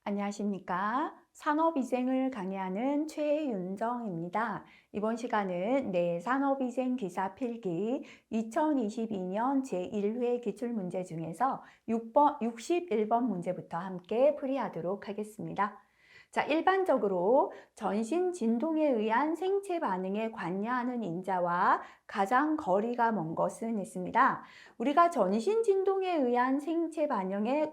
안녕하십니까. 산업위생을 강의하는 최윤정입니다. 이번 시간은 산업위생 기사 필기 2022년 제1회 기출문제 중에서 61번 문제부터 함께 풀이하도록 하겠습니다. 자, 일반적으로 전신 진동에 의한 생체 반응에 관여하는 인자와 가장 거리가 먼 것은 있습니다. 우리가 전신 진동에 의한 생체 반응에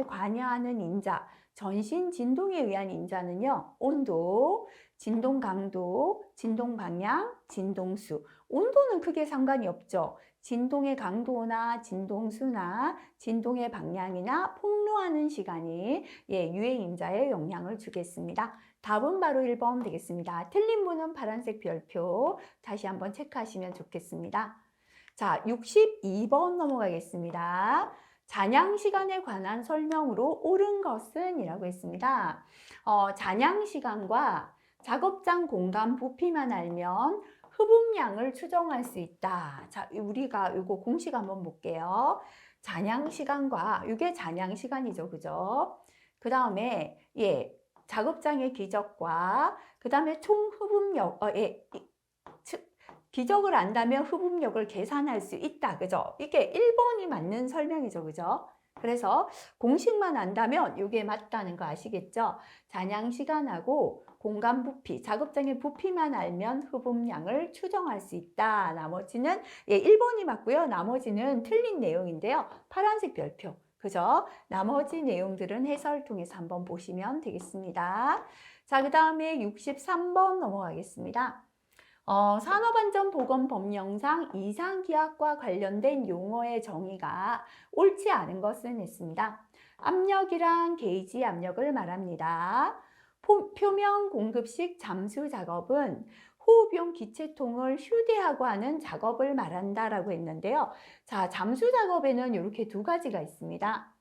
관여하는 인자, 전신 진동에 의한 인자는요, 온도, 진동 강도, 진동 방향, 진동수. 온도는 크게 상관이 없죠. 진동의 강도나 진동수나 진동의 방향이나 폭로하는 시간이 유해인자에 영향을 주겠습니다. 답은 바로 1번 되겠습니다. 틀린 분은 파란색 별표 다시 한번 체크하시면 좋겠습니다. 자, 62번 넘어가겠습니다. 잔향 시간에 관한 설명으로 옳은 것은 이라고 했습니다. 잔향 시간과 작업장 공간 부피만 알면 흡음량을 추정할 수 있다. 자, 우리가 이거 공식 한번 볼게요. 잔향 시간과 이게 잔향 시간이죠, 그죠? 그 다음에 작업장의 기적과 그 다음에 총 흡음력, 기적을 안다면 흡음력을 계산할 수 있다. 그죠? 이게 1번이 맞는 설명이죠. 그죠? 그래서 공식만 안다면 이게 맞다는 거 아시겠죠? 잔향 시간하고 공간 부피, 작업장의 부피만 알면 흡음량을 추정할 수 있다. 나머지는 1번이 맞고요. 나머지는 틀린 내용인데요. 파란색 별표. 그죠? 나머지 내용들은 해설 통해서 한번 보시면 되겠습니다. 자, 그 다음에 63번 넘어가겠습니다. 산업안전보건법령상 이상기압과 관련된 용어의 정의가 옳지 않은 것은 있습니다. 압력이란 게이지 압력을 말합니다. 표면 공급식 잠수 작업은 호흡용 기체통을 휴대하고 하는 작업을 말한다라고 했는데요. 자, 잠수 작업에는 이렇게 두 가지가 있습니다.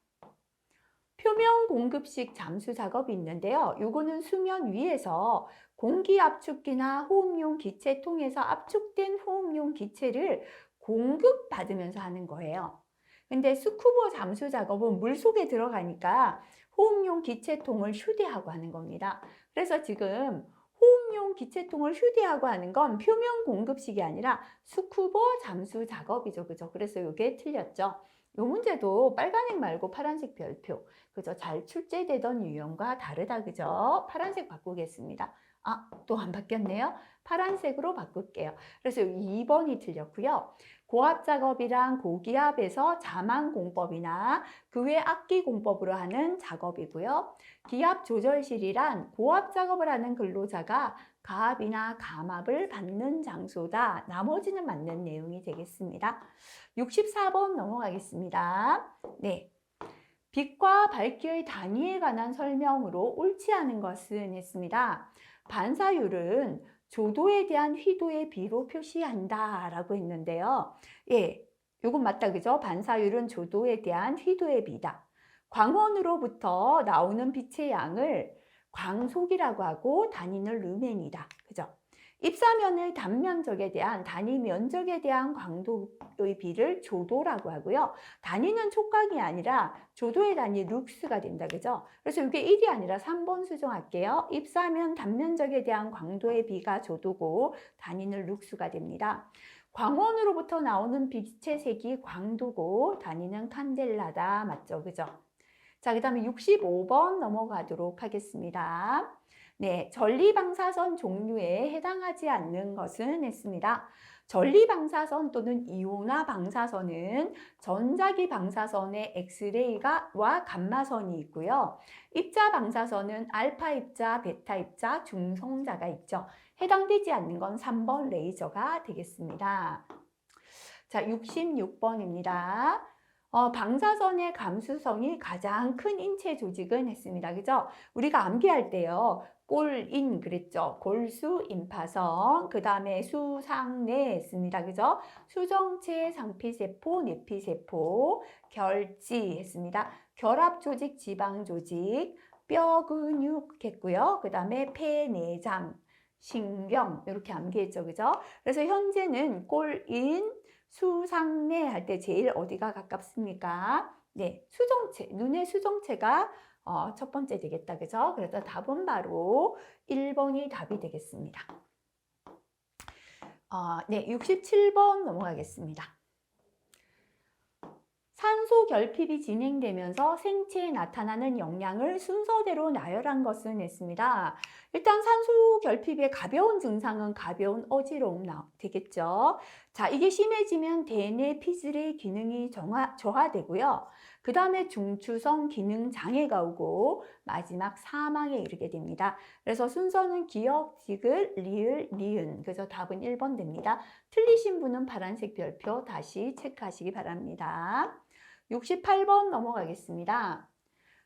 표면 공급식 잠수 작업이 있는데요. 요거는 수면 위에서 공기 압축기나 호흡용 기체 통해서 압축된 호흡용 기체를 공급받으면서 하는 거예요. 근데 스쿠버 잠수 작업은 물속에 들어가니까 호흡용 기체통을 휴대하고 하는 겁니다. 그래서 지금 호흡용 기체통을 휴대하고 하는 건 표면 공급식이 아니라 스쿠버 잠수 작업이죠. 그죠? 그래서 이게 틀렸죠. 이 문제도 빨간색 말고 파란색 별표. 그죠? 잘 출제되던 유형과 다르다. 그죠? 파란색 바꾸겠습니다. 아, 또 안 바뀌었네요. 파란색으로 바꿀게요. 그래서 2번이 틀렸고요. 고압 작업이란 고기압에서 자망 공법이나 그 외 악기 공법으로 하는 작업이고요. 기압 조절실이란 고압 작업을 하는 근로자가 가압이나 감압을 받는 장소다. 나머지는 맞는 내용이 되겠습니다. 64번 넘어가겠습니다. 네. 빛과 밝기의 단위에 관한 설명으로 옳지 않은 것은 했습니다. 반사율은 조도에 대한 휘도의 비로 표시한다 라고 했는데요. 요건 맞다. 그죠? 반사율은 조도에 대한 휘도의 비다. 광원으로부터 나오는 빛의 양을 광속이라고 하고 단위는 르멘이다. 그죠? 입사면의 단면적에 대한 단위 면적에 대한 광도의 비를 조도라고 하고요. 단위는 촉각이 아니라 조도의 단위 룩스가 된다. 그죠? 그래서 이게 1이 아니라 3번 수정할게요. 입사면 단면적에 대한 광도의 비가 조도고 단위는 룩스가 됩니다. 광원으로부터 나오는 빛의 색이 광도고 단위는 칸델라다. 맞죠? 그죠? 자, 그 다음에 65번 넘어가도록 하겠습니다. 네, 전리방사선 종류에 해당하지 않는 것은 했습니다. 전리방사선 또는 이온화 방사선은 전자기 방사선의 엑스레이와 감마선이 있고요. 입자 방사선은 알파 입자, 베타 입자, 중성자가 있죠. 해당되지 않는 건 3번 레이저가 되겠습니다. 자, 66번입니다. 방사선의 감수성이 가장 큰 인체 조직은 했습니다. 그죠? 우리가 암기할 때요. 골인 그랬죠. 골수, 임파선, 그 다음에 수상내 했습니다. 그죠? 수정체, 상피세포, 내피세포, 결지 했습니다. 결합조직, 지방조직, 뼈, 근육 했고요. 그 다음에 폐, 내장, 신경 이렇게 암기했죠. 그죠? 그래서 현재는 골인, 수상내 할 때 제일 어디가 가깝습니까? 네, 수정체, 눈의 수정체가 첫 번째 되겠다. 그죠? 그래서 답은 바로 1번이 답이 되겠습니다. 네, 67번 넘어가겠습니다. 산소 결핍이 진행되면서 생체에 나타나는 영향을 순서대로 나열한 것은 했습니다. 일단 산소 결핍의 가벼운 증상은 가벼운 어지러움 되겠죠. 자, 이게 심해지면 대뇌 피질의 기능이 저하되고요. 그 다음에 중추성 기능 장애가 오고 마지막 사망에 이르게 됩니다. 그래서 순서는 기역, 디귿, 리을, 니은. 그래서 답은 1번 됩니다. 틀리신 분은 파란색 별표 다시 체크하시기 바랍니다. 68번 넘어가겠습니다.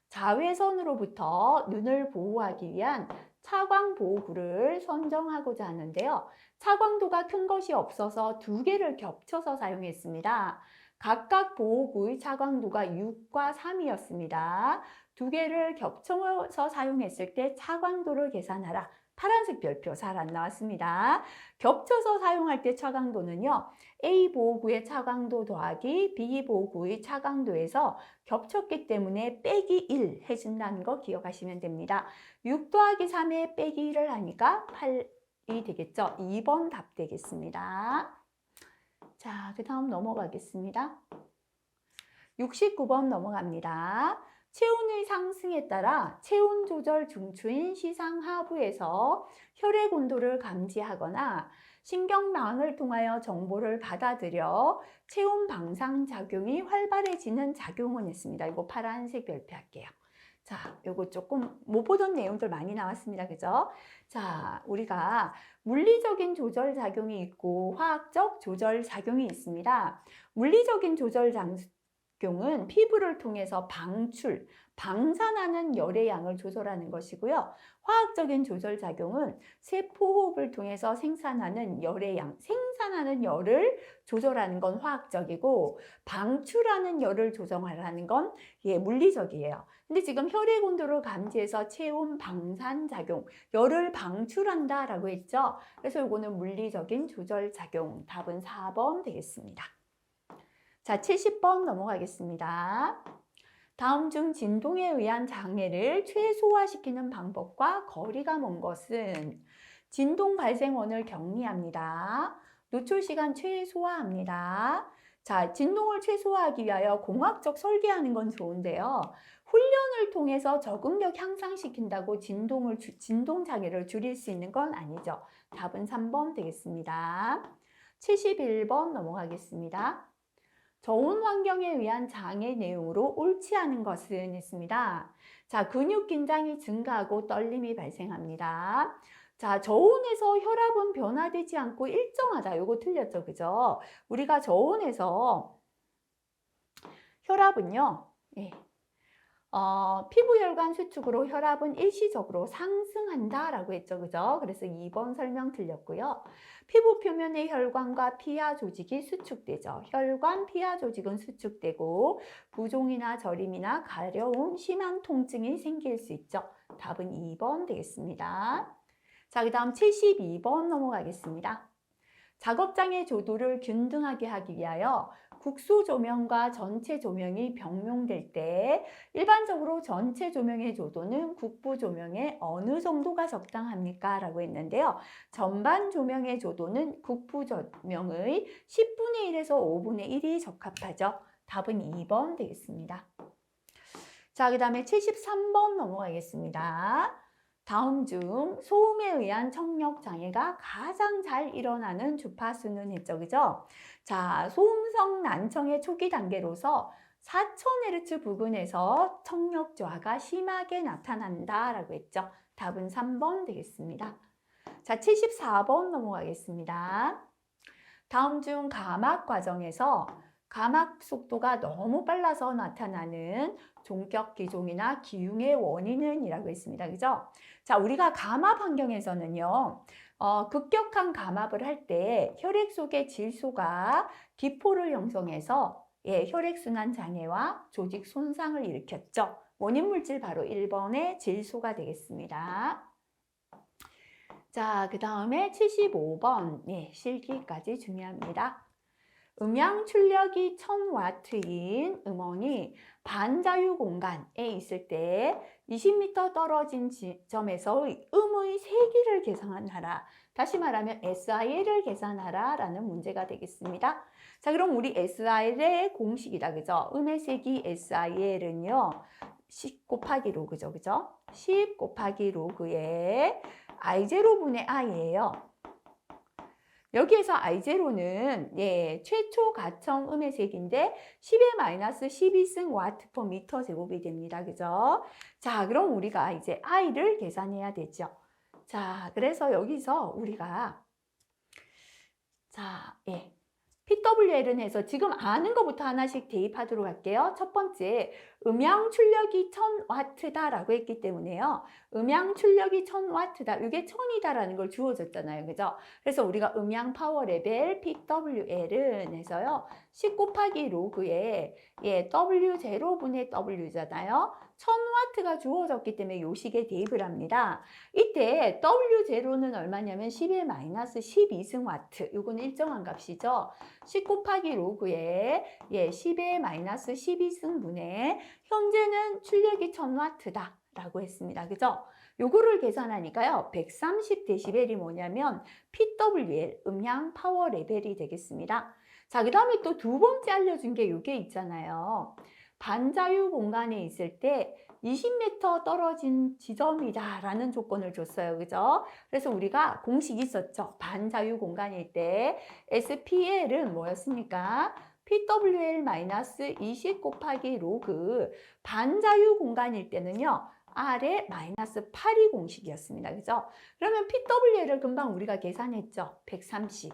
자외선으로부터 눈을 보호하기 위한 차광 보호구를 선정하고자 하는데요. 차광도가 큰 것이 없어서 두 개를 겹쳐서 사용했습니다. 각각 보호구의 차광도가 6과 3이었습니다. 두 개를 겹쳐서 사용했을 때 차광도를 계산하라. 파란색 별표 잘 안 나왔습니다. 겹쳐서 사용할 때 차광도는요. A 보호구의 차광도 더하기 B 보호구의 차광도에서 겹쳤기 때문에 빼기 1 해준다는 거 기억하시면 됩니다. 6 더하기 3에 빼기 1을 하니까 8이 되겠죠. 2번 답 되겠습니다. 자, 그 다음 넘어가겠습니다. 69번 넘어갑니다. 체온의 상승에 따라 체온 조절 중추인 시상하부에서 혈액 온도를 감지하거나 신경망을 통하여 정보를 받아들여 체온 방상 작용이 활발해지는 작용은 있습니다. 이거 파란색 별표할게요. 자, 요거 조금 못 보던 내용들 많이 나왔습니다. 그죠? 자, 우리가 물리적인 조절 작용이 있고 화학적 조절 작용이 있습니다. 물리적인 조절 작용은 피부를 통해서 방산하는 열의 양을 조절하는 것이고요. 화학적인 조절 작용은 세포호흡을 통해서 생산하는 열의 양, 생산하는 열을 조절하는 건 화학적이고 방출하는 열을 조정하라는 건 물리적이에요. 근데 지금 혈액 온도를 감지해서 체온 방산 작용, 열을 방출한다라고 했죠. 그래서 이거는 물리적인 조절 작용. 답은 4번 되겠습니다. 자, 70번 넘어가겠습니다. 다음 중 진동에 의한 장애를 최소화시키는 방법과 거리가 먼 것은 진동 발생원을 격리합니다. 노출 시간 최소화합니다. 자, 진동을 최소화하기 위하여 공학적 설계하는 건 좋은데요. 훈련을 통해서 적응력 향상시킨다고 진동 장애를 줄일 수 있는 건 아니죠. 답은 3번 되겠습니다. 71번 넘어가겠습니다. 저온 환경에 의한 장애 내용으로 옳지 않은 것은 있습니다. 자, 근육 긴장이 증가하고 떨림이 발생합니다. 자, 저온에서 혈압은 변화되지 않고 일정하다. 요거 틀렸죠, 그죠? 우리가 저온에서 혈압은요, 피부혈관 수축으로 혈압은 일시적으로 상승한다라고 했죠, 그죠? 그래서 2번 설명 틀렸고요. 피부 표면의 혈관과 피하 조직이 수축되죠. 혈관, 피하 조직은 수축되고 부종이나 저림이나 가려움, 심한 통증이 생길 수 있죠. 답은 2번 되겠습니다. 자, 그 다음 72번 넘어가겠습니다. 작업장의 조도를 균등하게 하기 위하여 국수 조명과 전체 조명이 병용될 때 일반적으로 전체 조명의 조도는 국부 조명의 어느 정도가 적당합니까? 라고 했는데요. 전반 조명의 조도는 국부 조명의 10분의 1에서 5분의 1이 적합하죠. 답은 2번 되겠습니다. 자, 그 다음에 73번 넘어가겠습니다. 다음 중 소음에 의한 청력 장애가 가장 잘 일어나는 주파수는 했죠, 그죠? 자, 소음성 난청의 초기 단계로서 4000Hz 부근에서 청력 저하가 심하게 나타난다라고 했죠. 답은 3번 되겠습니다. 자, 74번 넘어가겠습니다. 다음 중 감학 과정에서 감학 속도가 너무 빨라서 나타나는 종격 기종이나 기흉의 원인은 이라고 했습니다. 그죠? 자, 우리가 감압 환경에서는요, 급격한 감압을 할 때 혈액 속의 질소가 기포를 형성해서 혈액순환 장애와 조직 손상을 일으켰죠. 원인 물질 바로 1번의 질소가 되겠습니다. 자, 그 다음에 75번, 실기까지 중요합니다. 음양 출력이 1000W인 음원이 반자유 공간에 있을 때 20m 떨어진 지점에서의 음의 세기를 계산하라. 다시 말하면 SIL을 계산하라 라는 문제가 되겠습니다. 자, 그럼 우리 SIL의 공식이다. 그죠? 음의 세기 SIL은요. 10 곱하기 로그죠. 그죠? 10 곱하기 로그의 I0분의 I예요. 여기에서 I0는 최초 가청 음의 세기인데 10의 마이너스 12승 와트 퍼 미터 제곱이 됩니다. 그죠? 자, 그럼 우리가 이제 I를 계산해야 되죠. 자, 그래서 여기서 우리가 PWL은 해서 지금 아는 것부터 하나씩 대입하도록 할게요. 첫 번째, 음양 출력이 1000W다 라고 했기 때문에요. 음양 출력이 1000W다. 이게 1000이다라는 걸 주어졌잖아요. 그죠? 그래서 우리가 음양 파워 레벨 PWL은 해서요. 10 곱하기 로그에 W0분의 W잖아요. 1000W가 주어졌기 때문에 요 식에 대입을 합니다. 이때 W0는 얼마냐면 10의 마이너스 12승 와트. 요거는 일정한 값이죠. 10 곱하기 로그에 10의 마이너스 12승분의 현재는 출력이 1000W다 라고 했습니다. 그죠? 요거를 계산하니까요. 130dB이 뭐냐면 PWL, 음양 파워 레벨이 되겠습니다. 자, 그 다음에 또 두 번째 알려준 게 요게 있잖아요. 반자유 공간에 있을 때 20m 떨어진 지점이다 라는 조건을 줬어요. 그죠? 그래서 우리가 공식이 있었죠. 반자유 공간일 때 SPL은 뭐였습니까? PWL-20 곱하기 로그 반자유 공간일 때는요. R의 마이너스 8이 공식이었습니다. 그죠? 그러면 PWL을 금방 우리가 계산했죠. 130.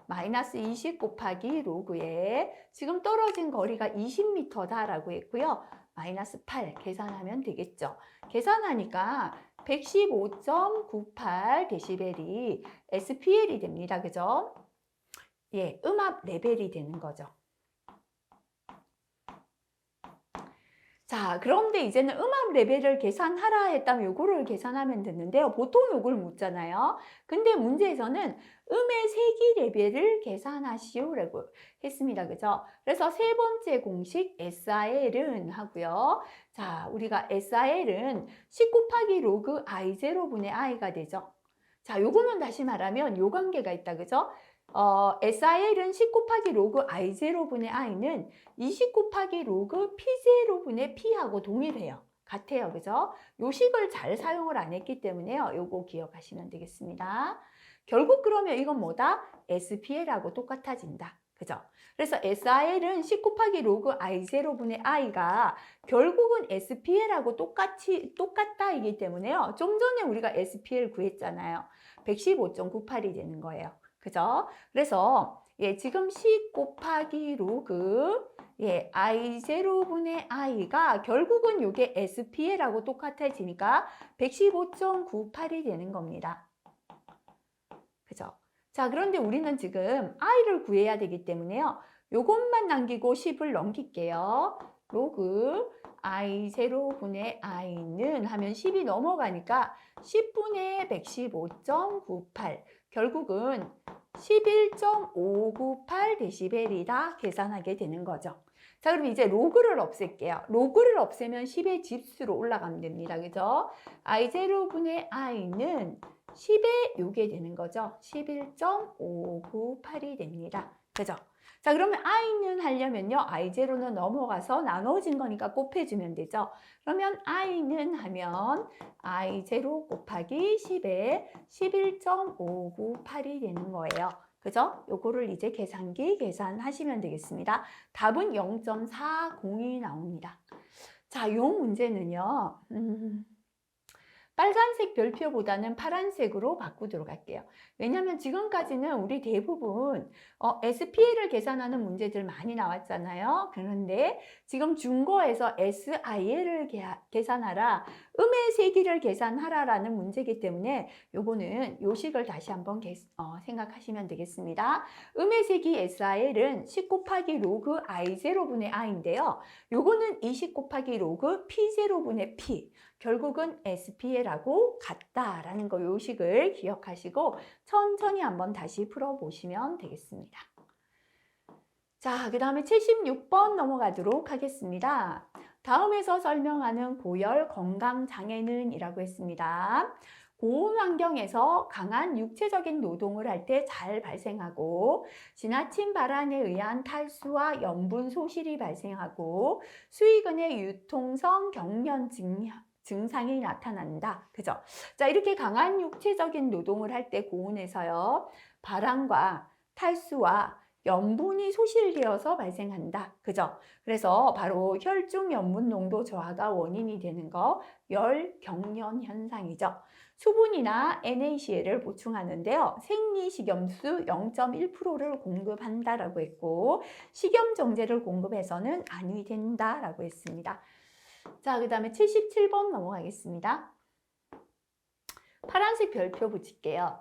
마이너스 20 곱하기 로그에 지금 떨어진 거리가 20m다라고 했고요. 마이너스 8 계산하면 되겠죠. 계산하니까 115.98dB이 SPL이 됩니다. 그죠? 음압 레벨이 되는 거죠. 자, 그런데 이제는 음압 레벨을 계산하라 했다면 요거를 계산하면 됐는데요. 보통 요걸 묻잖아요. 근데 문제에서는 음의 세기 레벨을 계산하시오라고 했습니다. 그죠? 그래서 세 번째 공식 SIL은 하고요. 자, 우리가 SIL은 10 곱하기 로그 I0분의 I가 되죠. 자, 요거는 다시 말하면 요 관계가 있다. 그죠? SIL은 10 곱하기 로그 I0분의 I는 20 곱하기 로그 P0분의 P하고 동일해요. 같아요. 그죠? 요 식을 잘 사용을 안 했기 때문에요. 요거 기억하시면 되겠습니다. 결국 그러면 이건 뭐다? SPL하고 똑같아진다. 그죠? 그래서 SIL은 10 곱하기 로그 I0분의 I가 결국은 SPL하고 똑같다이기 때문에요. 좀 전에 우리가 SPL 구했잖아요. 115.98이 되는 거예요. 그죠? 그래서 지금 10 곱하기 로그 I0분의 I가 결국은 이게 SPL하고 똑같아지니까 115.98이 되는 겁니다. 그죠? 자, 그런데 우리는 지금 I를 구해야 되기 때문에요. 요것만 남기고 10을 넘길게요. 로그 I0분의 I는 하면 10이 넘어가니까 10분의 115.98 결국은 11.598dB이다 계산하게 되는 거죠. 자, 그럼 이제 로그를 없앨게요. 로그를 없애면 10의 집수로 올라가면 됩니다. 그죠? I0분의 I는 10에 요게 되는 거죠. 11.598이 됩니다. 그죠? 자, 그러면 I는 하려면요. I0는 넘어가서 나눠진 거니까 곱해주면 되죠. 그러면 I는 하면 I0 곱하기 10에 11.598이 되는 거예요. 그죠? 요거를 이제 계산기 계산하시면 되겠습니다. 답은 0.40이 나옵니다. 자, 요 문제는요. 빨간색 별표보다는 파란색으로 바꾸도록 할게요. 왜냐하면 지금까지는 우리 대부분 SPL을 계산하는 문제들 많이 나왔잖아요. 그런데 지금 중거에서 SIL을 계산하라, 음의 세기를 계산하라라는 문제이기 때문에 요거는 요식을 다시 한번 생각하시면 되겠습니다. 음의 세기 SIL은 10 곱하기 로그 I0분의 I인데요. 요거는 20 곱하기 로그 P0분의 P. 결국은 SPL하고 같다라는 거 요식을 기억하시고 천천히 한번 다시 풀어보시면 되겠습니다. 자, 그 다음에 76번 넘어가도록 하겠습니다. 다음에서 설명하는 고열 건강장애는 이라고 했습니다. 고온 환경에서 강한 육체적인 노동을 할 때 잘 발생하고 지나친 발환에 의한 탈수와 염분 소실이 발생하고 수의근의 유통성 경련 증상이 나타난다. 그죠? 자, 이렇게 강한 육체적인 노동을 할 때 고온에서요, 발환과 탈수와 염분이 소실되어서 발생한다. 그죠? 그래서 바로 혈중 염분 농도 저하가 원인이 되는 거, 열 경련 현상이죠. 수분이나 NaCl을 보충하는데요. 생리식염수 0.1%를 공급한다라고 했고, 식염정제를 공급해서는 안이 된다라고 했습니다. 자, 그 다음에 77번 넘어가겠습니다. 파란색 별표 붙일게요.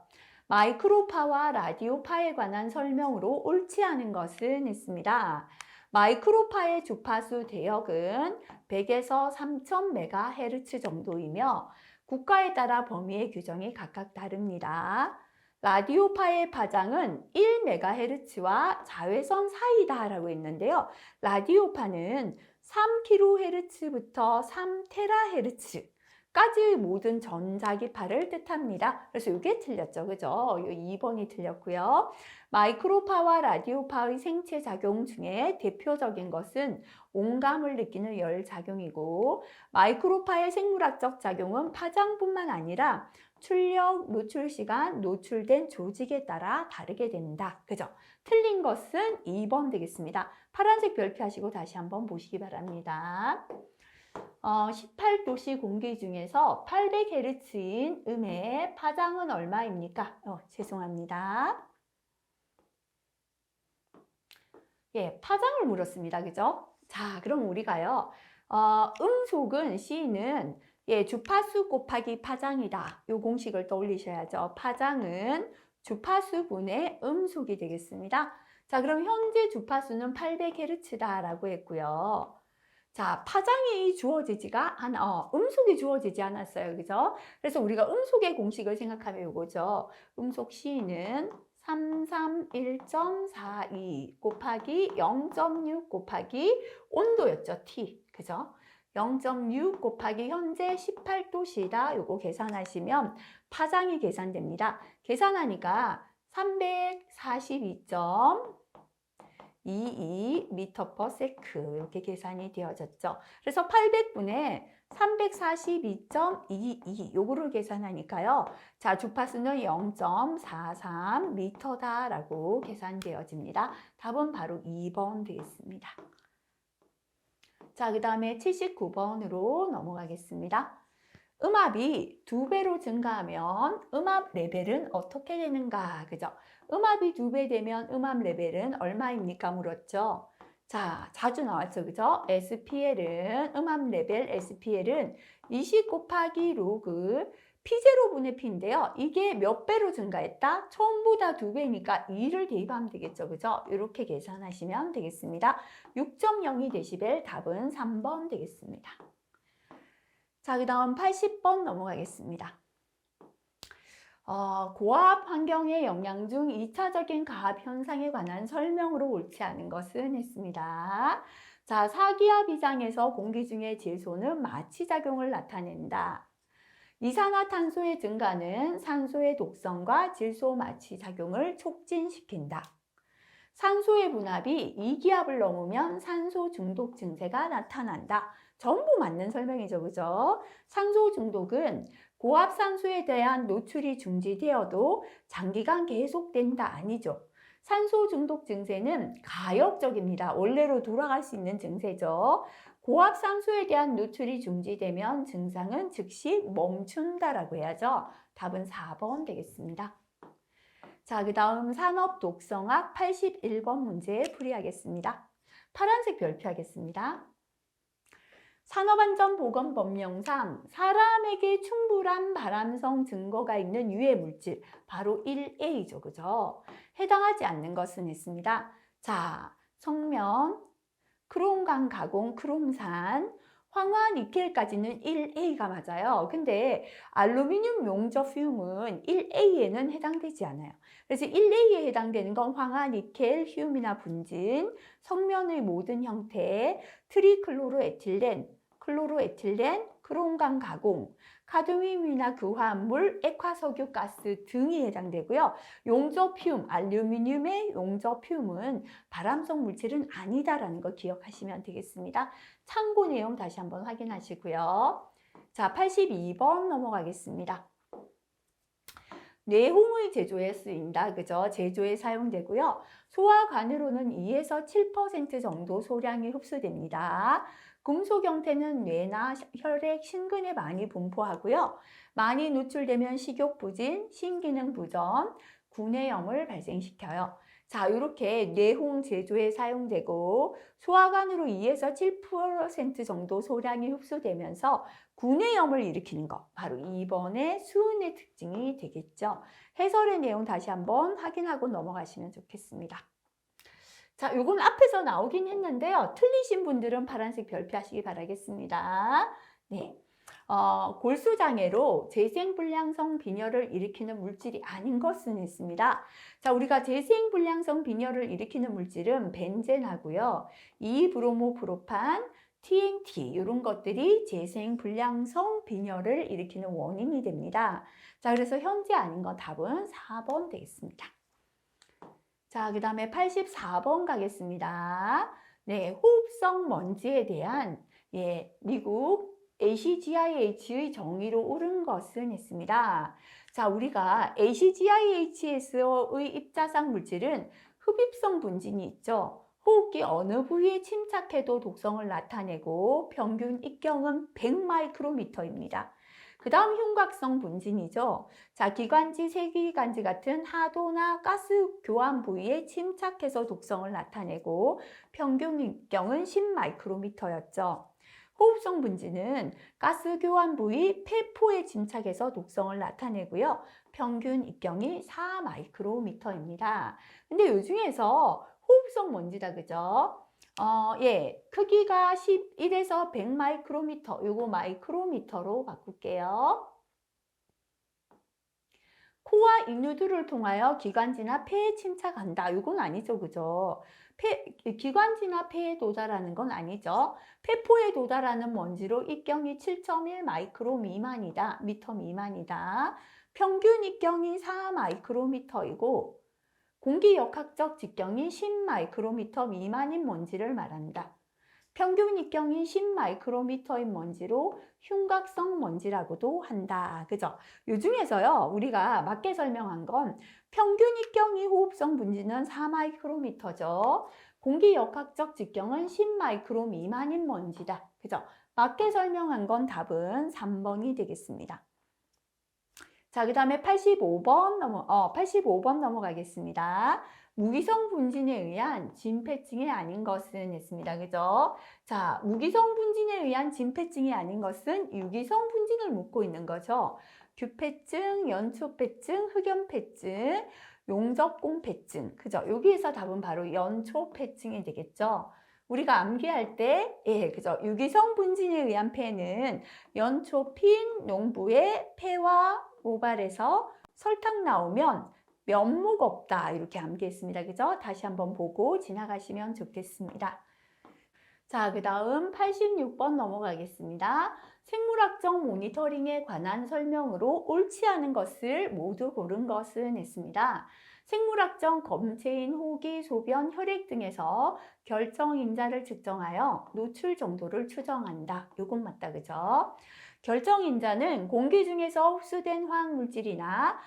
마이크로파와 라디오파에 관한 설명으로 옳지 않은 것은 있습니다. 마이크로파의 주파수 대역은 100에서 3000MHz 정도이며 국가에 따라 범위의 규정이 각각 다릅니다. 라디오파의 파장은 1MHz와 자외선 사이다라고 했는데요. 라디오파는 3kHz부터 3THz 까지의 모든 전자기파를 뜻합니다. 그래서 이게 틀렸죠. 그죠? 2번이 틀렸고요. 마이크로파와 라디오파의 생체 작용 중에 대표적인 것은 온감을 느끼는 열 작용이고, 마이크로파의 생물학적 작용은 파장뿐만 아니라 출력, 노출 시간, 노출된 조직에 따라 다르게 된다. 그죠? 틀린 것은 2번 되겠습니다. 파란색 별표 하시고 다시 한번 보시기 바랍니다. 18도씨 공기 중에서 800Hz인 음의 파장은 얼마입니까? 죄송합니다. 예, 파장을 물었습니다. 그죠? 자, 그럼 우리가요, 음속은 C는 주파수 곱하기 파장이다. 요 공식을 떠올리셔야죠. 파장은 주파수분의 음속이 되겠습니다. 자, 그럼 현재 주파수는 800Hz다라고 했고요. 자, 파장이 주어지지가 음속이 주어지지 않았어요. 그죠? 그래서 우리가 음속의 공식을 생각하면 이거죠. 음속 C는 331.42 곱하기 0.6 곱하기 온도였죠. T. 그죠? 0.6 곱하기 현재 18도씨다. 요거 계산하시면 파장이 계산됩니다. 계산하니까 342.22m/s 이렇게 계산이 되어졌죠. 그래서 800분의 342.22 요거를 계산하니까요. 자, 주파수는 0.43m다라고 계산되어집니다. 답은 바로 2번 되겠습니다. 자, 그 다음에 79번으로 넘어가겠습니다. 음압이 2배로 증가하면 음압 레벨은 어떻게 되는가? 그죠? 음압이 2배 되면 음압 레벨은 얼마입니까? 물었죠. 자, 자주 나왔죠. 그죠? SPL은, 음압 레벨 SPL은 20 곱하기 로그 P0분의 P인데요. 이게 몇 배로 증가했다? 처음보다 2배니까 2를 대입하면 되겠죠. 그죠? 이렇게 계산하시면 되겠습니다. 6.02dB 답은 3번 되겠습니다. 자, 그 다음 80번 넘어가겠습니다. 고압 환경의 영향 중 2차적인 가압 현상에 관한 설명으로 옳지 않은 것은 있습니다. 자, 사기압 이상에서 공기 중의 질소는 마취작용을 나타낸다. 이산화탄소의 증가는 산소의 독성과 질소 마취작용을 촉진시킨다. 산소의 분압이 2기압을 넘으면 산소 중독 증세가 나타난다. 전부 맞는 설명이죠. 그죠? 산소 중독은 고압 산소에 대한 노출이 중지되어도 장기간 계속된다. 아니죠. 산소 중독 증세는 가역적입니다. 원래로 돌아갈 수 있는 증세죠. 고압 산소에 대한 노출이 중지되면 증상은 즉시 멈춘다라고 해야죠. 답은 4번 되겠습니다. 자, 그 다음 산업 독성학 81번 문제 풀이하겠습니다. 파란색 별표하겠습니다. 산업안전보건법령상 사람에게 충분한 발암성 증거가 있는 유해 물질, 바로 1A죠. 그죠? 해당하지 않는 것은 있습니다. 자, 성면, 크롬강 가공 크롬산, 황화, 니켈까지는 1A가 맞아요. 근데 알루미늄 용접 흄은 1A에는 해당되지 않아요. 그래서 1A에 해당되는 건 황화, 니켈, 흄이나 분진, 성면의 모든 형태, 트리클로로에틸렌, 클로로에틸렌, 크롬강 가공, 카드뮴이나 그 화합물, 액화석유 가스 등이 해당되고요. 용접 흄, 알루미늄의 용접 흄은 발암성 물질은 아니다라는 거 기억하시면 되겠습니다. 참고 내용 다시 한번 확인하시고요. 자, 82번 넘어가겠습니다. 뇌홍의 제조에 쓰인다. 그죠? 제조에 사용되고요. 소화관으로는 2에서 7% 정도 소량이 흡수됩니다. 금속 형태는 뇌나 혈액, 신근에 많이 분포하고요. 많이 노출되면 식욕부진, 신기능 부전, 구내염을 발생시켜요. 자, 이렇게 뇌홍 제조에 사용되고 소화관으로 2에서 7% 정도 소량이 흡수되면서 구내염을 일으키는 것, 바로 2번의 수은의 특징이 되겠죠. 해설의 내용 다시 한번 확인하고 넘어가시면 좋겠습니다. 자, 요건 앞에서 나오긴 했는데요. 틀리신 분들은 파란색 별표하시기 바라겠습니다. 네. 골수장애로 재생불량성 빈혈을 일으키는 물질이 아닌 것은 있습니다. 자, 우리가 재생불량성 빈혈을 일으키는 물질은 벤젠하고요. 2브로모프로판, TNT 이런 것들이 재생불량성 빈혈을 일으키는 원인이 됩니다. 자, 그래서 현재 아닌 건 답은 4번 되겠습니다. 자, 그 다음에 84번 가겠습니다. 네, 호흡성 먼지에 대한 미국 ACGIH의 정의로 옳은 것은 있습니다. 자, 우리가 ACGIH에서의 입자상 물질은 흡입성 분진이 있죠. 호흡기 어느 부위에 침착해도 독성을 나타내고 평균 입경은 100마이크로미터입니다. 그 다음 흉곽성 분진이죠. 자, 기관지, 세기관지 같은 하도나 가스 교환 부위에 침착해서 독성을 나타내고 평균 입경은 10마이크로미터였죠. 호흡성 분진은 가스 교환 부위 폐포에 침착해서 독성을 나타내고요. 평균 입경이 4마이크로미터입니다. 근데 이 중에서 호흡성 먼지다, 그죠? 크기가 11에서 100 마이크로미터, 요거 마이크로미터로 바꿀게요. 코와 인후두를 통하여 기관지나 폐에 침착한다. 요건 아니죠, 그죠? 기관지나 폐에 도달하는 건 아니죠. 폐포에 도달하는 먼지로 입경이 7.1 마이크로 미만이다. 미터 미만이다. 평균 입경이 4 마이크로미터이고 공기 역학적 직경이 10 마이크로미터 미만인 먼지를 말한다. 평균 입경이 10 마이크로미터인 먼지로 흉곽성 먼지라고도 한다. 그죠? 이 중에서요, 우리가 맞게 설명한 건 평균 입경이 호흡성 분지는 4 마이크로미터죠. 공기 역학적 직경은 10 마이크로 미만인 먼지다. 그죠? 맞게 설명한 건 답은 3번이 되겠습니다. 자, 그 다음에 85번 넘어가겠습니다. 무기성 분진에 의한 진폐증이 아닌 것은 있습니다. 그죠? 자, 무기성 분진에 의한 진폐증이 아닌 것은 유기성 분진을 묻고 있는 거죠. 규폐증, 연초폐증, 흑연폐증, 용접공폐증. 그죠? 여기에서 답은 바로 연초폐증이 되겠죠. 우리가 암기할 때, 그죠? 유기성 분진에 의한 폐는 연초핀 농부의 폐와 모발에서 설탕 나오면 면목 없다. 이렇게 암기했습니다. 그죠? 다시 한번 보고 지나가시면 좋겠습니다. 자, 그 다음 86번 넘어가겠습니다. 생물학적 모니터링에 관한 설명으로 옳지 않은 것을 모두 고른 것은 있습니다. 생물학적 검체인 호기, 소변, 혈액 등에서 결정인자를 측정하여 노출 정도를 추정한다. 요건 맞다, 그죠? 결정인자는 공기 중에서 흡수된 화학물질이나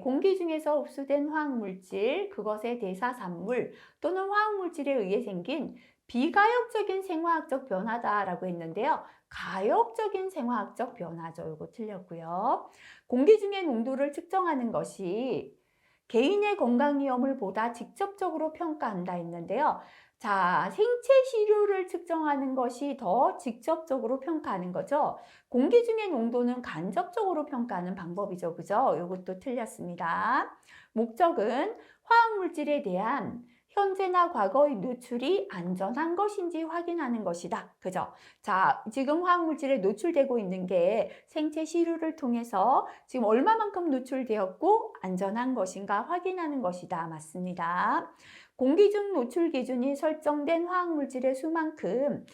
공기 중에서 흡수된 화학물질, 그것의 대사산물 또는 화학물질에 의해 생긴 비가역적인 생화학적 변화다라고 했는데요. 가역적인 생화학적 변화죠. 이거 틀렸고요. 공기 중의 농도를 측정하는 것이 개인의 건강 위험을 보다 직접적으로 평가한다 했는데요. 자, 생체 시료를 측정하는 것이 더 직접적으로 평가하는 거죠. 공기 중의 농도는 간접적으로 평가하는 방법이죠. 그죠? 이것도 틀렸습니다. 목적은 화학물질에 대한 현재나 과거의 노출이 안전한 것인지 확인하는 것이다. 그죠? 자, 지금 화학물질에 노출되고 있는 게 생체 시료를 통해서 지금 얼마만큼 노출되었고 안전한 것인가 확인하는 것이다. 맞습니다. 공기 중 노출 기준이 설정된 화학물질의 수만큼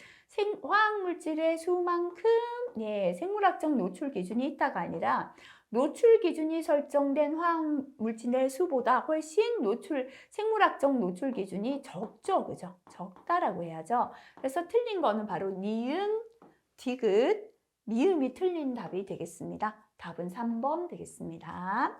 화학물질의 수만큼 생물학적 노출 기준이 있다가 아니라 노출 기준이 설정된 화학물질의 수보다 훨씬 생물학적 노출 기준이 적죠. 그죠? 적다라고 해야죠. 그래서 틀린 거는 바로 니은, 디귿, 미음이 틀린 답이 되겠습니다. 답은 3번 되겠습니다.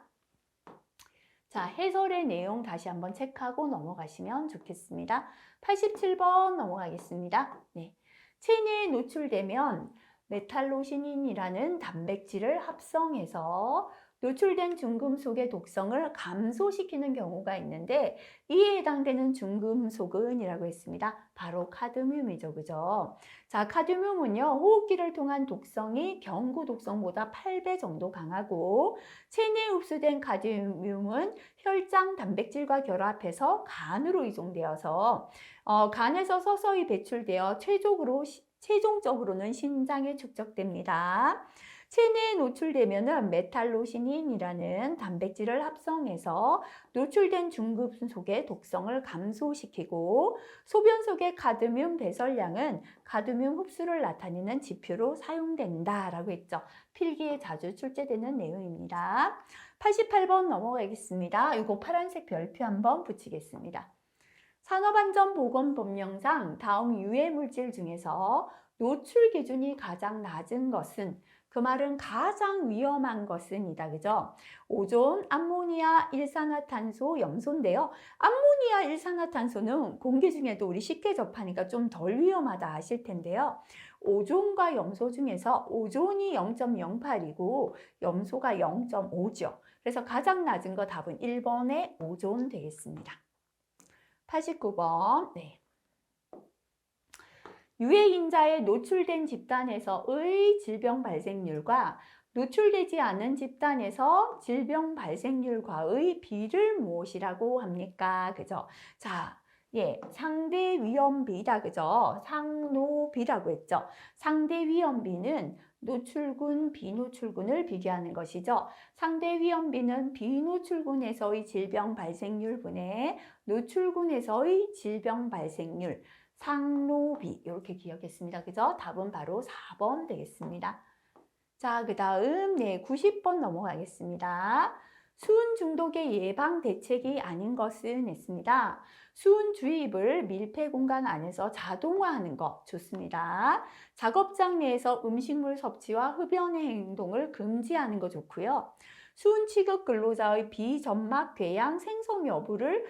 자, 해설의 내용 다시 한번 체크하고 넘어가시면 좋겠습니다. 87번 넘어가겠습니다. 네. 체내에 노출되면 메탈로시닌이라는 단백질을 합성해서 노출된 중금속의 독성을 감소시키는 경우가 있는데 이에 해당되는 중금속은이라고 했습니다. 바로 카드뮴이죠. 그죠? 자, 카드뮴은요. 호흡기를 통한 독성이 경구 독성보다 8배 정도 강하고 체내에 흡수된 카드뮴은 혈장 단백질과 결합해서 간으로 이송되어서 간에서 서서히 배출되어 최종적으로는 심장에 축적됩니다. 체내에 노출되면은 메탈로시닌이라는 단백질을 합성해서 노출된 중금속의 독성을 감소시키고 소변 속의 카드뮴 배설량은 카드뮴 흡수를 나타내는 지표로 사용된다라고 했죠. 필기에 자주 출제되는 내용입니다. 88번 넘어가겠습니다. 이거 파란색 별표 한번 붙이겠습니다. 산업안전보건법령상 다음 유해물질 중에서 노출 기준이 가장 낮은 것은 그 말은 가장 위험한 것은 이다. 그죠? 오존, 암모니아, 일산화탄소, 염소인데요. 암모니아, 일산화탄소는 공기 중에도 우리 쉽게 접하니까 좀 덜 위험하다 아실 텐데요. 오존과 염소 중에서 오존이 0.08이고 염소가 0.5죠. 그래서 가장 낮은 거 답은 1번의 오존 되겠습니다. 89번. 네. 유해인자에 노출된 집단에서의 질병 발생률과 노출되지 않은 집단에서 질병 발생률과의 비를 무엇이라고 합니까? 그죠? 자, 상대 위험비다. 그죠? 상노비라고 했죠. 상대 위험비는 노출군, 비노출군을 비교하는 것이죠. 상대 위험비는 비노출군에서의 질병 발생률 분의 노출군에서의 질병 발생률, 상노비 이렇게 기억했습니다. 그죠? 답은 바로 4번 되겠습니다. 자, 그 다음 90번 넘어가겠습니다. 수은 중독의 예방 대책이 아닌 것은 했습니다. 수은 주입을 밀폐 공간 안에서 자동화하는 것 좋습니다. 작업장 내에서 음식물 섭취와 흡연의 행동을 금지하는 거 좋고요. 수은 취급 근로자의 비점막 궤양 생성 여부를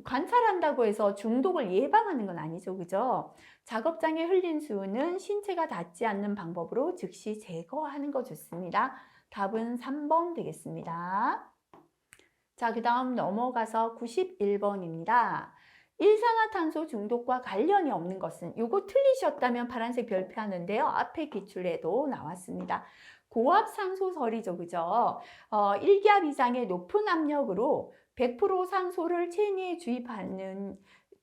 관찰한다고 해서 중독을 예방하는 건 아니죠. 그죠? 작업장에 흘린 수은은 신체가 닿지 않는 방법으로 즉시 제거하는 거 좋습니다. 답은 3번 되겠습니다. 자, 그 다음 넘어가서 91번입니다. 일산화탄소 중독과 관련이 없는 것은 요거 틀리셨다면 파란색 별표 하는데요. 앞에 기출에도 나왔습니다. 고압산소설이죠. 그죠? 1기압 이상의 높은 압력으로 100% 산소를 체내에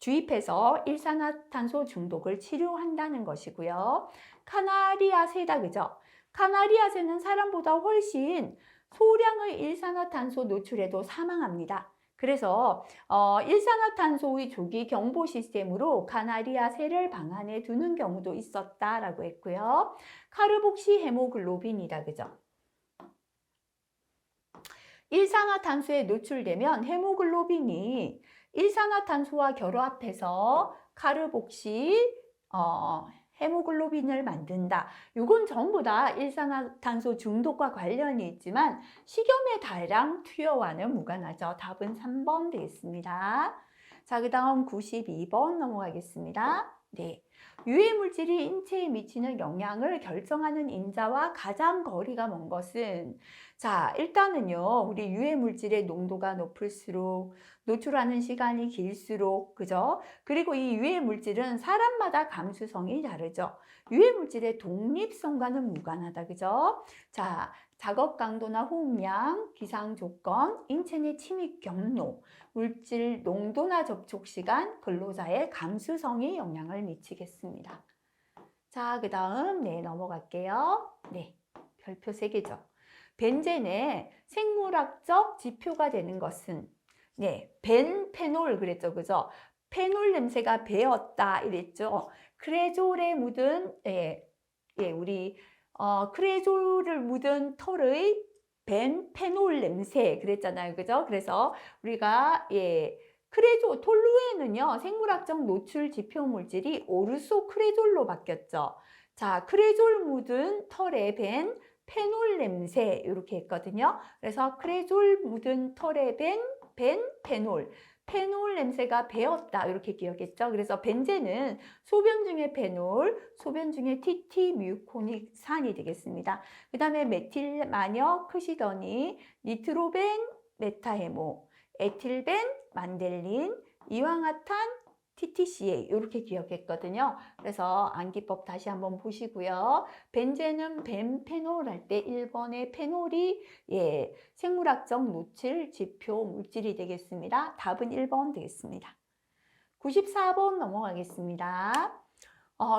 주입해서 일산화탄소 중독을 치료한다는 것이고요. 카나리아세다. 그죠? 카나리아세는 사람보다 훨씬 소량의 일산화탄소 노출에도 사망합니다. 그래서 일산화탄소의 조기 경보 시스템으로 카나리아세를 방안에 두는 경우도 있었다라고 했고요. 카르복시 헤모글로빈이다. 그죠? 일산화탄소에 노출되면 헤모글로빈이 일산화탄소와 결합해서 카르복시 헤모글로빈을 만든다. 이건 전부 다 일산화탄소 중독과 관련이 있지만 식염의 다량 투여와는 무관하죠. 답은 3번 되겠습니다. 자, 그 다음 92번 넘어가겠습니다. 네. 유해물질이 인체에 미치는 영향을 결정하는 인자와 가장 거리가 먼 것은 자, 일단은요. 우리 유해물질의 농도가 높을수록 노출하는 시간이 길수록 그죠? 그리고 이 유해물질은 사람마다 감수성이 다르죠. 유해물질의 독립성과는 무관하다. 그죠? 자, 작업 강도나 호흡량, 기상 조건, 인체 내 침입 경로, 물질 농도나 접촉 시간, 근로자의 감수성이 영향을 미치겠습니다. 자, 그 다음 넘어갈게요. 별표 3개죠. 벤젠의 생물학적 지표가 되는 것은 벤페놀 그랬죠. 그죠? 페놀 냄새가 배었다 이랬죠. 크레졸에 묻은 우리 크레졸을 묻은 털의 벤페놀 냄새 그랬잖아요. 그죠? 그래서 우리가 크레졸 톨루에는요. 생물학적 노출 지표 물질이 오르소 크레졸로 바뀌었죠. 자, 크레졸 묻은 털에 벤 페놀 냄새 이렇게 했거든요. 그래서 크레졸 묻은 털에 페놀 페놀 냄새가 배었다 이렇게 기억했죠. 그래서 벤젠은 소변 중에 페놀, 소변 중에 TT 뮤코닉산이 되겠습니다. 그 다음에 메틸 마녀 크시더니, 니트로벤 메타헤모, 에틸벤 만델린, 이황화탄 TTCA 이렇게 기억했거든요. 그래서 암기법 다시 한번 보시고요. 벤젠은 벤페놀 할 때 1번의 페놀이 생물학적 노출 지표 물질이 되겠습니다. 답은 1번 되겠습니다. 94번 넘어가겠습니다.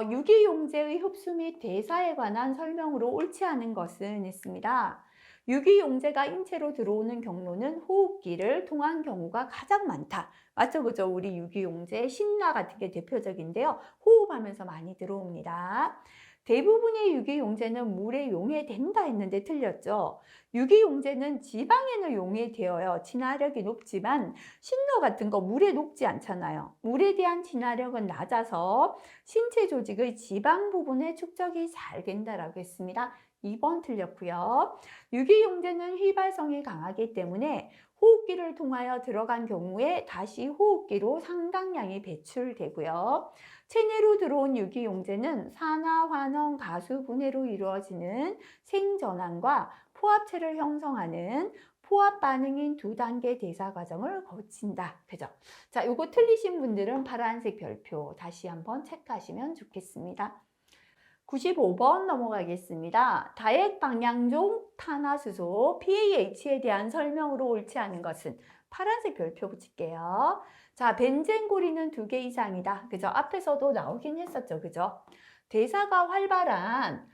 유기용제의 흡수 및 대사에 관한 설명으로 옳지 않은 것은 있습니다. 유기용제가 인체로 들어오는 경로는 호흡기를 통한 경우가 가장 많다. 맞죠? 그죠? 우리 유기용제, 신라 같은 게 대표적인데요. 호흡하면서 많이 들어옵니다. 대부분의 유기용제는 물에 용해된다 했는데 틀렸죠. 유기용제는 지방에는 용해되어요. 진화력이 높지만 신라 같은 거 물에 녹지 않잖아요. 물에 대한 진화력은 낮아서 신체 조직의 지방 부분에 축적이 잘 된다라고 했습니다. 2번 틀렸고요. 유기용제는 휘발성이 강하기 때문에 호흡기를 통하여 들어간 경우에 다시 호흡기로 상당량이 배출되고요. 체내로 들어온 유기용제는 산화, 환원, 가수 분해로 이루어지는 생전환과 포합체를 형성하는 포합 반응인 2단계 대사 과정을 거친다. 그죠? 자, 요거 틀리신 분들은 파란색 별표 다시 한번 체크하시면 좋겠습니다. 95번 넘어가겠습니다. 다액 방향종 탄화수소 PAH에 대한 설명으로 옳지 않은 것은 파란색 별표 붙일게요. 자, 벤젠고리는 2개 이상이다. 그죠? 앞에서도 나오긴 했었죠. 그죠? 대사가 활발한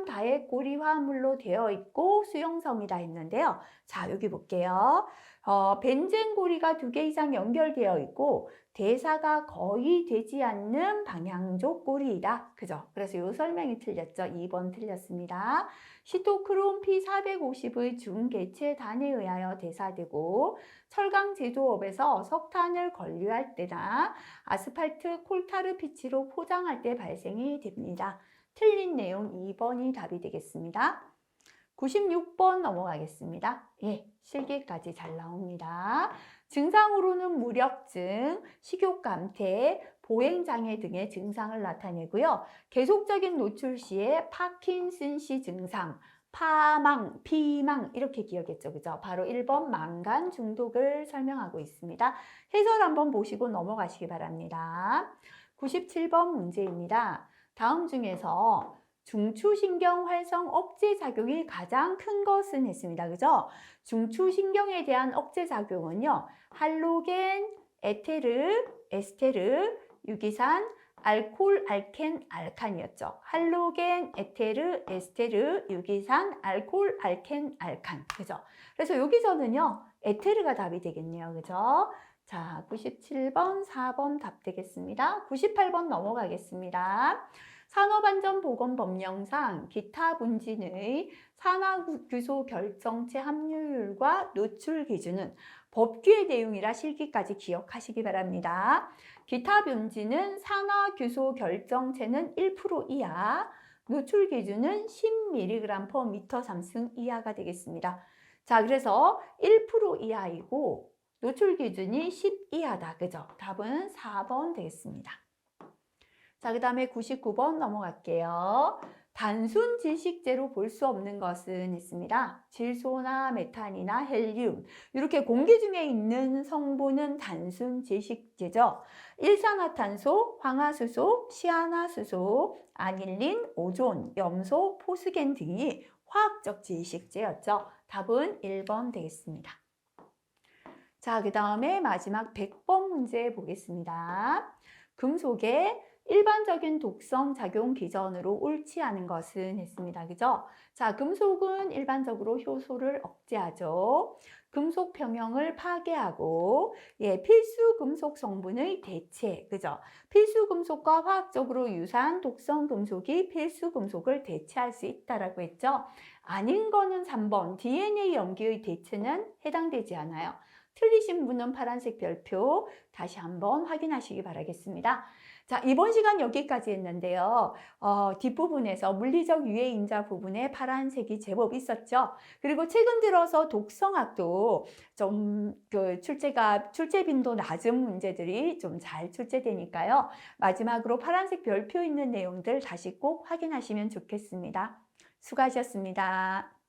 다액고리 화합물로 되어 있고 수용성이다 했는데요. 자, 여기 볼게요. 벤젠고리가 2개 이상 연결되어 있고 대사가 거의 되지 않는 방향족 고리이다. 그죠? 그래서 이 설명이 틀렸죠. 2번 틀렸습니다. 시토크롬 P450의 중개체 단에 의하여 대사되고 철강 제조업에서 석탄을 건류할 때나 아스팔트 콜타르 피치로 포장할 때 발생이 됩니다. 틀린 내용 2번이 답이 되겠습니다. 96번 넘어가겠습니다. 실기까지 잘 나옵니다. 증상으로는 무력증, 식욕감퇴, 보행장애 등의 증상을 나타내고요. 계속적인 노출 시에 파킨슨씨 증상, 파망, 피망 이렇게 기억했죠. 그죠? 바로 1번 망간 중독을 설명하고 있습니다. 해설 한번 보시고 넘어가시기 바랍니다. 97번 문제입니다. 다음 중에서 중추신경 활성 억제 작용이 가장 큰 것은 했습니다. 그죠? 중추신경에 대한 억제 작용은요. 할로겐, 에스테르, 유기산, 알콜, 알켄, 알칸이었죠. 할로겐, 에스테르, 유기산, 알콜, 알켄, 알칸. 그죠? 그래서 여기서는요. 에테르가 답이 되겠네요. 그죠? 자, 97번, 4번 답 되겠습니다. 98번 넘어가겠습니다. 산업안전보건법령상 기타 분진의 산화규소 결정체 함유율과 노출 기준은 법규의 내용이라 실기까지 기억하시기 바랍니다. 기타 분진은 산화규소 결정체는 1% 이하, 노출 기준은 10mg/m3 이하가 되겠습니다. 자, 그래서 1% 이하이고 노출 기준이 10 이하다. 그죠? 답은 4번 되겠습니다. 자, 그 다음에 99번 넘어갈게요. 단순 질식제로 볼 수 없는 것은 있습니다. 질소나 메탄이나 헬륨 이렇게 공기 중에 있는 성분은 단순 질식제죠. 일산화탄소, 황화수소, 시아나수소, 아닐린, 오존, 염소, 포스겐 등이 화학적 지식제였죠. 답은 1번 되겠습니다. 자, 그 다음에 마지막 100번 문제 보겠습니다. 금속의 일반적인 독성 작용 기전으로 옳지 않은 것은 했습니다. 그죠? 자, 금속은 일반적으로 효소를 억제하죠. 금속 평형을 파괴하고, 필수 금속 성분의 대체, 그죠? 필수 금속과 화학적으로 유사한 독성 금속이 필수 금속을 대체할 수 있다라고 했죠. 아닌 거는 3번, DNA 염기의 대체는 해당되지 않아요. 틀리신 분은 파란색 별표 다시 한번 확인하시기 바라겠습니다. 자, 이번 시간 여기까지 했는데요. 뒷부분에서 물리적 유해인자 부분에 파란색이 제법 있었죠. 그리고 최근 들어서 독성학도 좀 출제 빈도 낮은 문제들이 좀 잘 출제되니까요. 마지막으로 파란색 별표 있는 내용들 다시 꼭 확인하시면 좋겠습니다. 수고하셨습니다.